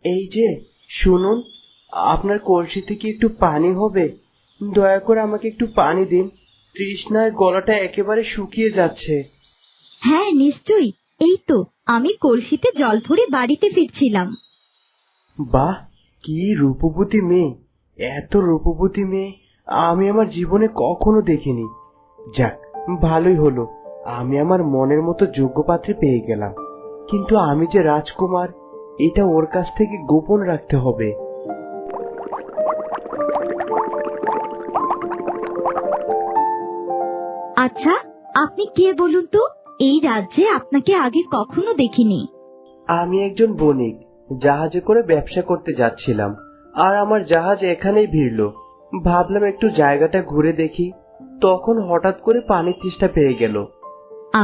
এই যে শুনুন, আপনার কলসিতে কি একটু পানি হবে? দয়া করে আমাকে একটু পানি দিন, তৃষ্ণায় গলাটা একেবারে শুকিয়ে যাচ্ছে। হ্যাঁ নিশ্চয়ই, এই তো আমি কলসিতে জল ভরে বাড়িতে ফিরছিলাম। বাহ, কি রূপবতী মেয়ে! এত রূপবতী মেয়ে আমি আমার জীবনে কখনো দেখিনি। যাক, ভালোই হলো, আমি আমার মনের মতো যোগ্য পাত্রে পেয়ে গেলাম। কিন্তু আমি যে রাজকুমার, এটা ওর কাছ থেকে গোপন রাখতে হবে। আচ্ছা, আপনি কে বলুন তো? এই রাজ্যে আপনাকে আগে কখনো দেখিনি। আমি একজন বণিক, জাহাজে করে ব্যবসা করতে যাচ্ছিলাম, আর আমার জাহাজ এখানেই ভিড়ল। ভাবলাম একটু জায়গাটা ঘুরে দেখি, তখন হঠাৎ করে পানির তৃষ্ণা পেয়ে গেল।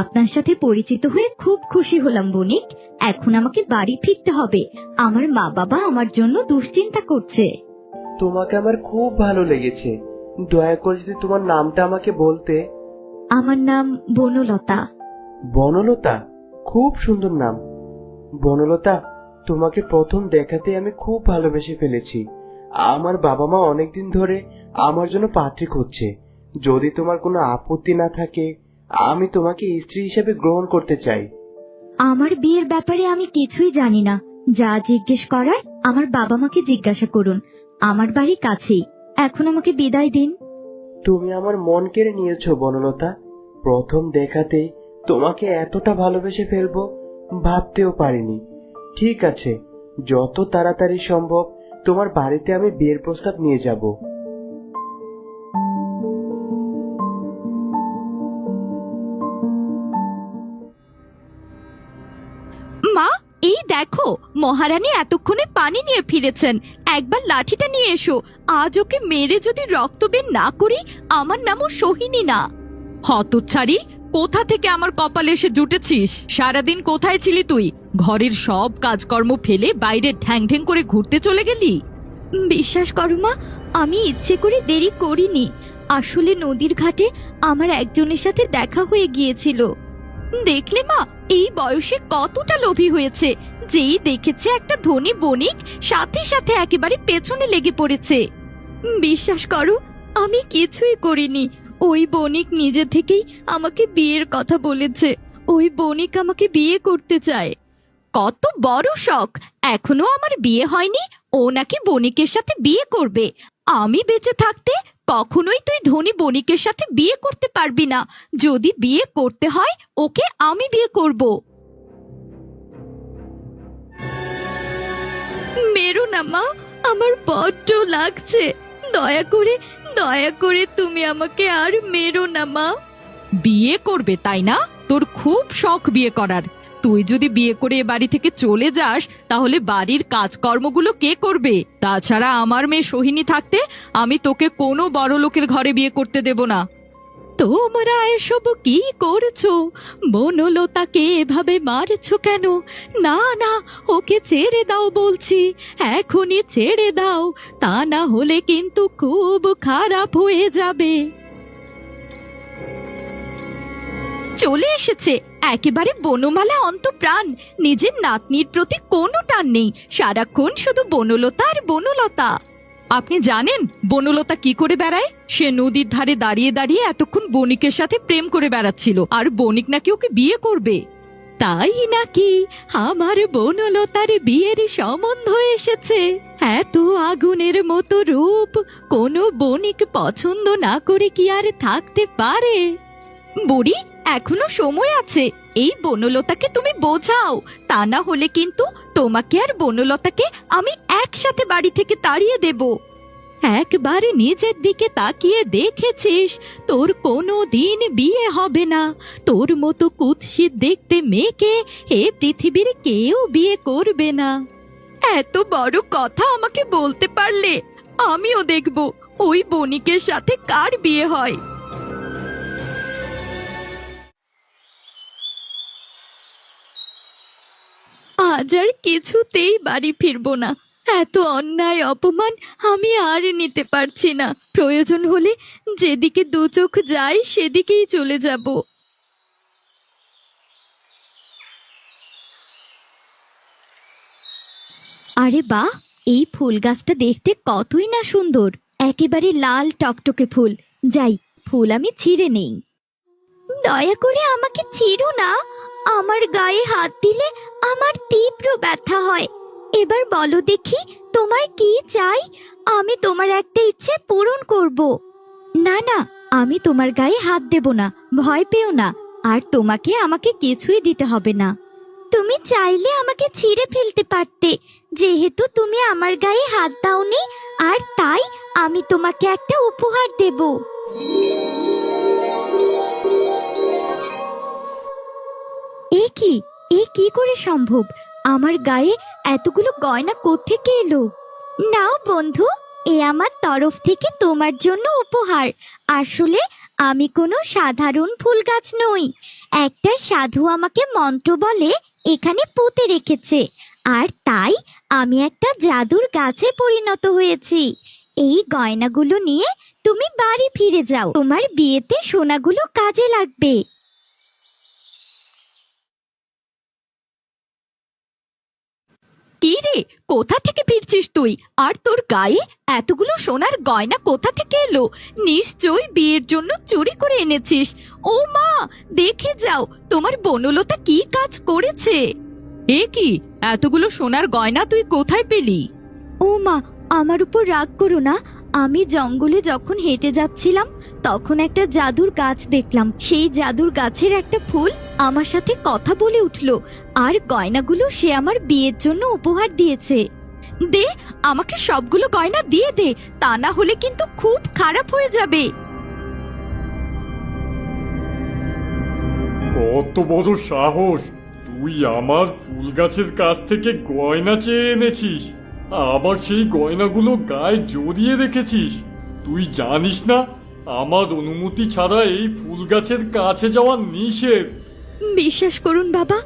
আপনার সাথে পরিচিত হয়ে খুব খুশি হলাম বণিক। এখন আমাকে বাড়ি ফিরতে হবে, আমার মা বাবা আমার জন্য দুশ্চিন্তা করছে। তোমাকে আমার খুব ভালো লেগেছে, দয়া করে যদি তোমার নামটা আমাকে বলতে। আমার নাম বনলতা। বনলতা, খুব সুন্দর নাম। বনলতা, তোমাকে প্রথম দেখাতে আমি খুব ভালোবেসে ফেলেছি। আমার বাবা মা অনেকদিন ধরে আমার জন্য পাত্রী খুঁজছে। যদি তোমার কোনো আপত্তি না থাকে, আমি তোমাকে স্ত্রী হিসেবে গ্রহণ করতে চাই। আমার বিয়ের ব্যাপারে আমি কিছুই জানি না। যা জিজ্ঞেস করার আমার বাবা মাকে জিজ্ঞাসা করুন। আমার বাড়ি কাছেই। এখন আমাকে বিদায় দিন। তুমি আমার মন কেড়ে নিয়েছো বনলতা। প্রথম দেখাতেই তোমাকে এতটা ভালোবেসে ফেলবো ভাবতেও পারিনি। ঠিক আছে, যত তাড়াতাড়ি সম্ভব তোমার বাড়িতে আমি বিয়ের প্রস্তাব নিয়ে যাব। মা, এই দেখো, মহারানী এতক্ষণে পানি নিয়ে ফিরেছেন। একবার লাঠিটা নিয়ে এসো। আজ ওকে মেরে যদি রক্ত বের না করি, আমার নামও সোহিনী না। হতচ্ছাড়ি, কোথা থেকে আমার কপালে এসে জুটেছিস? সারাদিন কোথায় ছিলি তুই? ঘরের সব কাজকর্ম ফেলে বাইরে ঢ্যাং ঢ্যাং করে ঘুরতে চলে গেলি? বিশ্বাস করো মা, আমি ইচ্ছে করে দেরি করিনি। আসলে নদীর ঘাটে আমার একজনের সাথে দেখা হয়ে গিয়েছিল। দেখলে মা, এই বয়সে কতটা লোভী হয়েছে। যেই দেখেছে একটা ধনী বণিক, সাথে সাথে একেবারে পেছনে লেগে পড়েছে। বিশ্বাস করো, আমি কিছুই করিনি। ওই বণিক নিজে থেকেই আমাকে বিয়ের কথা বলেছে। ওই বণিক আমাকে বিয়ে করতে চায়। কত বড় শখ! এখনো আমার বিয়ে হয়নি, ও নাকি বণিকের সাথে বিয়ে করবে। আমি বেঁচে থাকতে কখনোই তুই ধনী বণিকের সাথে বিয়ে করতে পারবি না। যদি বিয়ে করতে হয়, ওকে আমি বিয়ে করব। মেরো না মা, আমার বড্ড লাগছে। দয়া করে তুমি আমাকে আর মেরো না মা। বিয়ে করবে তাই না? তোর খুব শখ বিয়ে করার। তুই যদি বিয়ে করে এ বাড়ি থেকে চলে যাস, তাহলে বাড়ির কাজকর্মগুলো কে করবে? তাছাড়া আমার মেয়ে সোহিনী থাকতে আমি তোকে কোনো বড় লোকের ঘরে বিয়ে করতে দেব না। তোমরা এসব কি করছো? বনলতাকে এভাবে মারছো কেন? না না, ওকে ছেড়ে দাও বলছি, এখনই ছেড়ে দাও। তা না হলে কিন্তু খুব খারাপ হয়ে যাবে। চলে এসেছে একেবারে বনমালা অন্তঃপ্রাণ। নিজের নাতনির প্রতি কোনো টান নেই, সারাক্ষণ শুধু বনলতা আর বনলতা। আপনি জানেন বনলতা কি করে বেড়ায়? সে নদীর ধারে দাঁড়িয়ে দাঁড়িয়ে এতক্ষণ বণিকের সাথে প্রেম করে বেড়াচ্ছিল, আর বণিক নাকি ওকে বিয়ে করবে। তাই নাকি? আমার বনলতার বিয়ের সম্বন্ধ এসেছে। এত আগুনের মতো রূপ কোনো বণিক পছন্দ না করে কি আর থাকতে পারে? বুড়ি, এখনো সময় আছে। এই বনলতাকে তুমি বোঝাও, তা না হলে কিন্তু তোমাকে আর বনলতাকে আমি একসাথে বাড়ি থেকে তাড়িয়ে দেব। একবার নিজের দিকে তাকিয়ে দেখেছিস? তোর কোনো দিন বিয়ে হবে না। তোর মতো কুৎসিত দেখতে মেয়েকে এ পৃথিবীর কেউ বিয়ে করবে না। এত বড় কথা আমাকে বলতে পারলে আমিও দেখব ওই বণিকের সাথে কার বিয়ে হয়। আজ আর কিছুতেই বাড়ি ফিরবো না। এত অন্যায় অপমান আমি আর নিতে পারছি না। প্রয়োজন হলে যেদিকে দু চোখ যায় সেদিকেই চলে যাব। আরে বাহ, এই ফুল গাছটা দেখতে কতই না সুন্দর, একেবারে লাল টকটকে ফুল। যাই, ফুল আমি ছিঁড়ে নেই। দয়া করে আমাকে ছিঁড়ো না, আমার গায়ে হাত দিলে আমার তীব্র ব্যথা হয়। এবার বলো দেখি, তোমার কি চাই? আমি তোমার একটা ইচ্ছে পূরণ করব। না না, আমি তোমার গায়ে হাত দেব না, ভয় পেও না। আর তোমাকে আমাকে কিছুই দিতে হবে না। তুমি চাইলে আমাকে ছিঁড়ে ফেলতে পারতে, যেহেতু তুমি আমার গায়ে হাত দাওনি, আর তাই আমি তোমাকে একটা উপহার দেব। এ কি করে সম্ভব? আমার গায়ে এতগুলো গয়না কোত্থেকে এলো? নাও বন্ধু, এ আমার তরফ থেকে তোমার জন্য উপহার। আসলে আমি কোনো সাধারণ ফুল গাছ নই। একটা সাধু আমাকে মন্ত্র বলে এখানে পুঁতে রেখেছে, আর তাই আমি একটা জাদুর গাছে পরিণত হয়েছি। এই গয়নাগুলো নিয়ে তুমি বাড়ি ফিরে যাও, তোমার বিয়েতে সোনাগুলো কাজে লাগবে। কি রে, কোথা থেকে ফিরছিস তুই? আর তোর গায়ে এতগুলো সোনার গয়না কোথা থেকে এলো? নিশ্চয়ই বিয়ের জন্য চুরি করে এনেছিস। ও মা, দেখে যাও তোমার বনলতা কি কাজ করেছে। এ কি, এতগুলো সোনার গয়না তুই কোথায় পেলি? ও মা, আমার উপর রাগ করো না। আমি জঙ্গলে যখন হেঁটে যাচ্ছিলাম, তখন একটা জাদুর গাছ দেখলাম। সেই জাদুর গাছের একটা ফুল আমার সাথে কথা বলে উঠলো, আর গয়নাগুলো সে আমার বিয়ের জন্য উপহার দিয়েছে। দে, আমাকে সবগুলো গয়না দিয়ে দে, তা না হলে কিন্তু খুব খারাপ হয়ে যাবে। কত বড় সাহস! তুই আমার ফুল গাছের কাছ থেকে গয়না চেয়ে এনেছিস, আবার সেই গয়নাগুলো গায়ে জড়িয়ে রেখেছিস। তুই জানিস না আমার অনুমতি ছাড়া এই ফুল গাছের কাছে যাওয়া নিষেধ। বিশ্বাস করুন বাবা,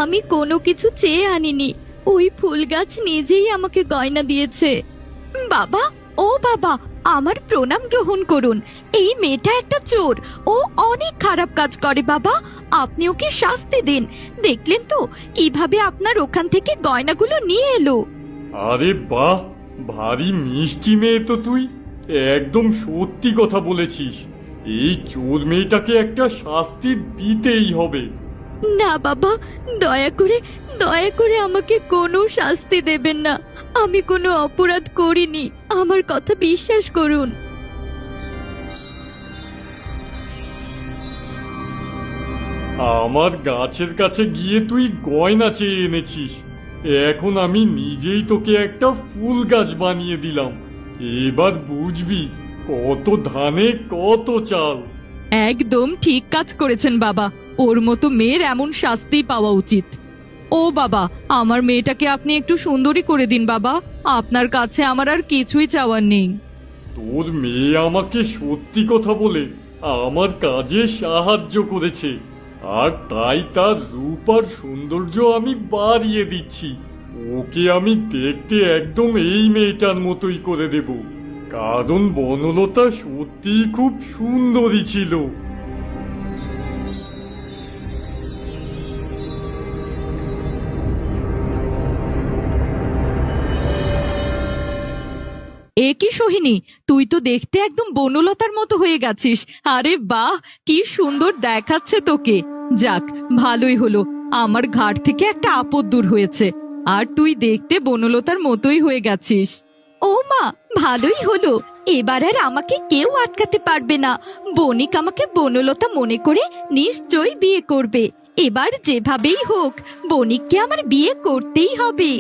আমি কোনো কিছু চেয়ে আনিনি। ওই ফুল গাছ নিজেই আমাকে গয়না দিয়েছে। বাবা, ও বাবা, আমার প্রণাম গ্রহণ করুন। এই মেয়েটা একটা চোর, ও অনেক খারাপ কাজ করে বাবা। আপনি ওকে শাস্তি দিন। দেখলেন তো কিভাবে আপনার ওখান থেকে গয়নাগুলো নিয়ে এলো। আরে বাহ, ভারী মিষ্টি মেয়ে তো তুই। একদম সত্যি কথা বলেছিস। এই চোর মেয়েটাকে একটা শাস্তি দিতেই হবে। না বাবা, দয়া করে আমাকে কোনো শাস্তি দেবেন না। আমি কোনো অপরাধ করিনি, আমার কথা বিশ্বাস করুন। আমার গাছের কাছে গিয়ে তুই গয়না চেয়ে এনেছিস, এখন আমি নিজেই তোকে একটা ফুল গাছ বানিয়ে দিলাম। এবার বুঝবি কত ধানে কত চাল। একদম ঠিক কাজ করেছেন বাবা, ওর মতো মেয়ের এমন শাস্তি পাওয়া উচিত। ও বাবা, আমার মেয়েটাকে আপনি একটু সুন্দরী করে দিন বাবা। আপনার কাছে আমার আর কিছুই চাওয়ার নেই। তোর মেয়ে আমাকে সত্যি কথা বলে আমার কাজে সাহায্য করেছে, আর তাই তার রূপ আর সৌন্দর্য আমি বাড়িয়ে দিচ্ছি। ওকে আমি দেখতে একদম এই মেয়েটার মতোই করে দেব, কারণ বনলতা সত্যিই খুব সুন্দরী ছিল। এ কি সোহিনী, তুই তো দেখতে একদম বনলতার মতো হয়ে গেছিস। আরে বাহ, কি সুন্দর দেখাচ্ছে তোকে। যাক, ভালোই হলো, আমার ঘাট থেকে একটা আপদ দূর হয়েছে, আর তুই দেখতে বনলতার মতোই হয়ে গেছিস। ও মা, ভালোই হলো, এবার আর আমাকে কেউ আটকাতে পারবে না। বণিক আমাকে বনলতা মনে করে নিশ্চয়ই বিয়ে করবে। এবার যেভাবেই হোক বণিককে আমার বিয়ে করতেই হবে।